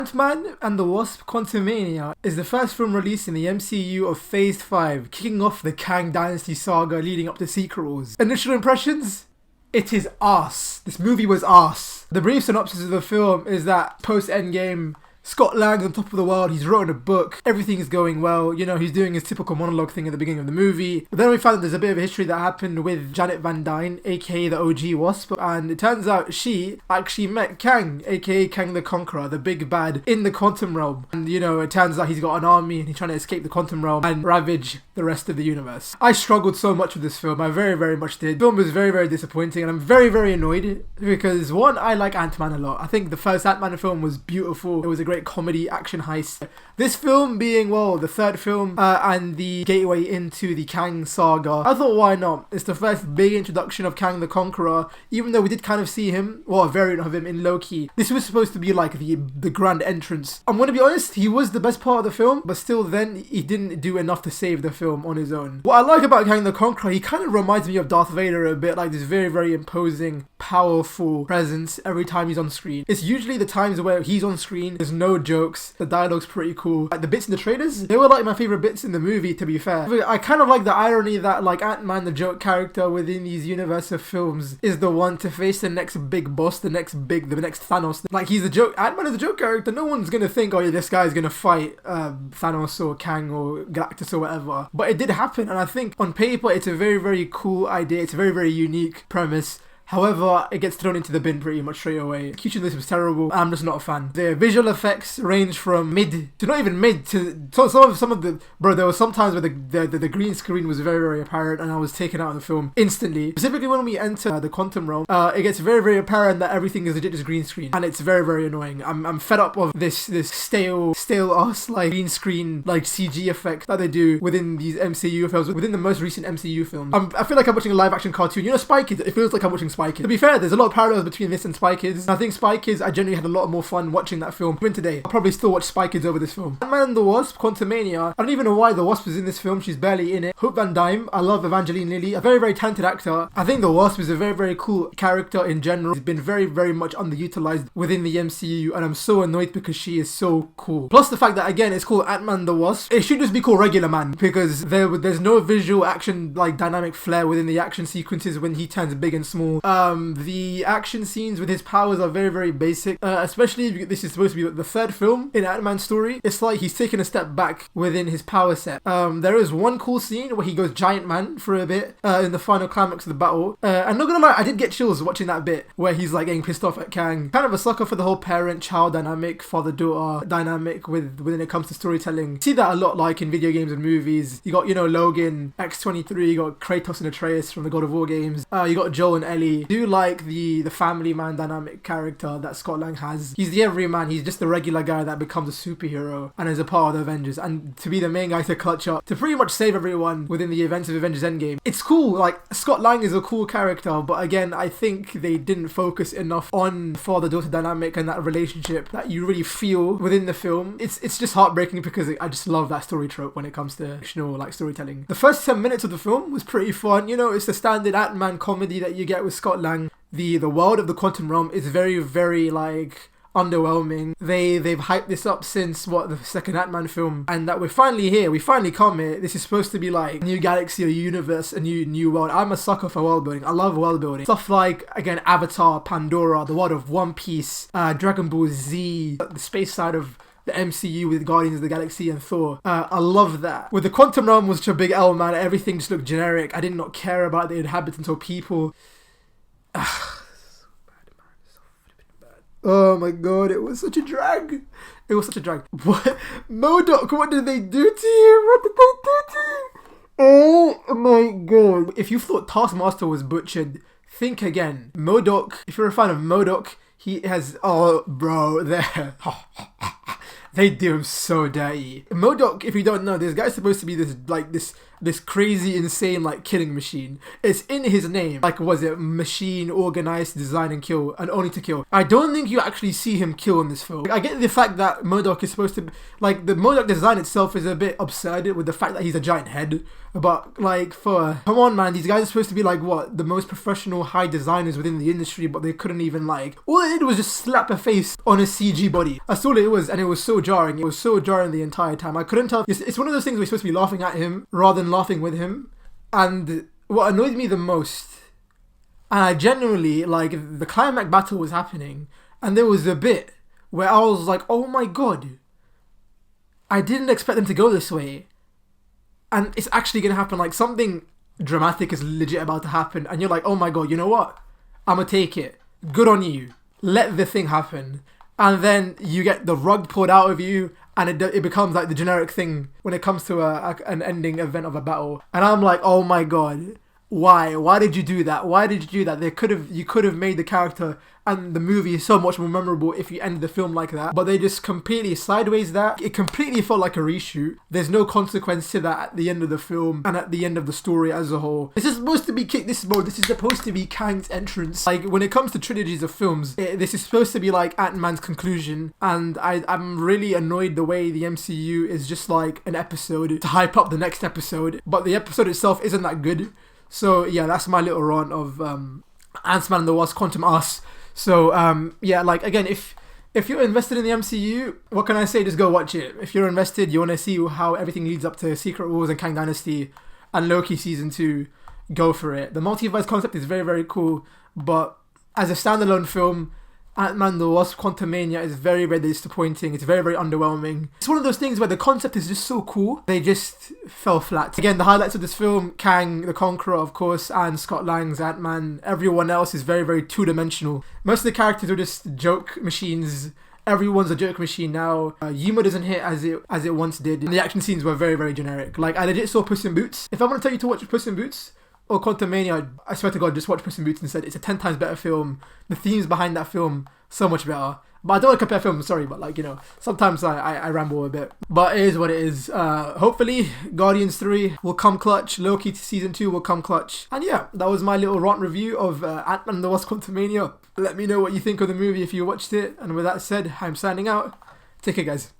AntMan and the Wasp: QuantumMania is the first film released in the MCU of Phase 5, kicking off the Kang Dynasty saga leading up to sequels. Initial impressions? It is arse. This movie was arse. The brief synopsis of the film is that post-Endgame, Scott Lang's on top of the world, he's written a book, everything is going well, you know, he's doing his typical monologue thing at the beginning of the movie. But then we found that there's a bit of a history that happened with Janet Van Dyne, aka the OG Wasp, and it turns out she actually met Kang, aka Kang the Conqueror, the big bad in the quantum realm. And you know, it turns out he's got an army and he's trying to escape the quantum realm and ravage the rest of the universe. I struggled so much with this film, I very, very much did. The film was very, very disappointing and I'm very, very annoyed because one, I like Ant-Man a lot. I think the first Ant-Man film was beautiful. It was a great comedy action heist. This film being, well, the third film and the gateway into the Kang saga, I thought, why not? It's the first big introduction of Kang the Conqueror, even though we did kind of see him, well, a variant of him in Loki. This was supposed to be like the grand entrance. I'm gonna be honest, he was the best part of the film, but still then he didn't do enough to save the film on his own. What I like about Kang the Conqueror, he kind of reminds me of Darth Vader a bit, like this very, very imposing, powerful presence every time he's on screen. It's usually the times where he's on screen, there's no jokes, the dialogue's pretty cool. Like the bits in the trailers, they were like my favorite bits in the movie, to be fair. I kind of like the irony that like Ant-Man, the joke character within these universe of films, is the one to face the next big boss, the next Thanos. Like he's the joke, Ant-Man is the joke character. No one's gonna think, oh yeah, this guy's gonna fight Thanos or Kang or Galactus or whatever. But it did happen, and I think on paper it's a very, very cool idea. It's a very, very unique premise. However, it gets thrown into the bin pretty much straight away. Execution of this was terrible. I'm just not a fan. The visual effects range from mid to not even mid to some of the there were some times where the green screen was very, very apparent and I was taken out of the film instantly. Specifically when we enter the quantum realm, it gets very, very apparent that everything is legit just green screen, and it's very, very annoying. I'm fed up of this stale ass like green screen like CG effect that they do within these MCU films, within the most recent MCU films. I feel like I'm watching a live action cartoon. You know, Spy Kids. It feels like I'm watching Spy Kids. To be fair, there's a lot of parallels between this and Spy Kids. I think Spy Kids, I genuinely had a lot more fun watching that film. Even today, I'll probably still watch Spy Kids over this film. Ant-Man and the Wasp: QuantumMania. I don't even know why the Wasp is in this film. She's barely in it. Hope Van Dyne. I love Evangeline Lilly. A very, very talented actor. I think the Wasp is a very, very cool character in general. She's been very, very much underutilized within the MCU, and I'm so annoyed because she is so cool. Plus the fact that, again, it's called Ant-Man the Wasp. It should just be called Regular Man because there's no visual action like dynamic flair within the action sequences when he turns big and small. The action scenes with his powers are very, very basic, especially if this is supposed to be the third film in Ant-Man's story. It's like he's taken a step back within his power set. There is one cool scene where he goes Giant Man for a bit in the final climax of the battle. I'm not gonna lie, I did get chills watching that bit where he's like getting pissed off at Kang. Kind of a sucker for the whole parent-child dynamic, father-daughter dynamic when it comes to storytelling. You see that a lot like in video games and movies. You got, you know, Logan, X-23, you got Kratos and Atreus from the God of War games. You got Joel and Ellie. I do like the family man dynamic character that Scott Lang has. He's the everyman. He's just the regular guy that becomes a superhero and is a part of the Avengers, and to be the main guy to clutch up to pretty much save everyone within the events of Avengers Endgame. It's cool. Like, Scott Lang is a cool character, but again, I think they didn't focus enough on father-daughter dynamic and that relationship that you really feel within the film. It's just heartbreaking because I just love that story trope when it comes to fictional like storytelling. The first 10 minutes of the film was pretty fun. You know, it's the standard Ant-Man comedy that you get with Scott Lang. The world of the quantum realm is very, very like underwhelming. They've hyped this up since the second Ant-Man film, and that we're finally here. We finally come here. This is supposed to be like a new galaxy or universe, a new world. I'm a sucker for world building. I love world building. Stuff like, again, Avatar, Pandora, the world of One Piece, Dragon Ball Z, the space side of the MCU with Guardians of the Galaxy and Thor. I love that. With the quantum realm was such a big L, man. Everything just looked generic. I did not care about the inhabitants or people. Oh my god, it was such a drag. It was such a drag. What? MODOK, what did they do to you? What did they do to you? Oh my god. If you thought Taskmaster was butchered, think again. MODOK, if you're a fan of MODOK, he has... Oh, bro, there. They do him so dirty. MODOK, if you don't know, this guy's supposed to be this this crazy, insane, like, killing machine. It's in his name. Like, was it machine, organized, design, and kill, and only to kill? I don't think you actually see him kill in this film. I get the fact that MODOK is supposed to be, like, the MODOK design itself is a bit absurd with the fact that he's a giant head. But, like, come on, man, these guys are supposed to be, like, what, the most professional high designers within the industry, but they couldn't even, like, all they did was just slap a face on a CG body. That's all it was, and it was so jarring. It was so jarring the entire time. I couldn't tell. It's one of those things where you're supposed to be laughing at him rather than laughing with him. And what annoyed me the most, and I genuinely, like, the climax battle was happening, and there was a bit where I was like, oh my god, I didn't expect them to go this way. And it's actually going to happen. Like, something dramatic is legit about to happen. And you're like, oh my god, you know what? I'm going to take it. Good on you. Let the thing happen. And then you get the rug pulled out of you. And it becomes like the generic thing when it comes to an ending event of a battle. And I'm like, oh my god. Why? Why did you do that? Why did you do that? You could have made the character and the movie so much more memorable if you ended the film like that. But they just completely sideways that. It completely felt like a reshoot. There's no consequence to that at the end of the film and at the end of the story as a whole. This is supposed to be this is supposed to be Kang's entrance. Like, when it comes to trilogies of films, this is supposed to be like Ant-Man's conclusion. And I'm really annoyed the way the MCU is just like an episode to hype up the next episode. But the episode itself isn't that good. So yeah, that's my little rant of Ant-Man and the Wasp: Quantumania. So yeah, like, again, if you're invested in the MCU, what can I say? Just go watch it. If you're invested, you want to see how everything leads up to Secret Wars and Kang Dynasty and Loki Season 2, go for it. The multiverse concept is very, very cool, but as a standalone film, Ant-Man the Wasp: Quantumania is very, very disappointing. It's very, very underwhelming. It's one of those things where the concept is just so cool, they just fell flat. Again, the highlights of this film, Kang the Conqueror, of course, and Scott Lang's Ant-Man. Everyone else is very, very two-dimensional. Most of the characters are just joke machines. Everyone's a joke machine now. Humor doesn't hit as it once did. And the action scenes were very, very generic. Like, I legit saw Puss in Boots. If I'm going to tell you to watch Puss in Boots or QuantumMania, I swear to God, just watch Puss in Boots instead. It's a 10 times better film. The themes behind that film, so much better. But I don't want to compare films, sorry, but, like, you know, sometimes I ramble a bit. But it is what it is. Hopefully, Guardians 3 will come clutch. Loki Season 2 will come clutch. And yeah, that was my little rant review of Ant-Man and the Wasp: Quantumania. Let me know what you think of the movie if you watched it. And with that said, I'm signing out. Take care, guys.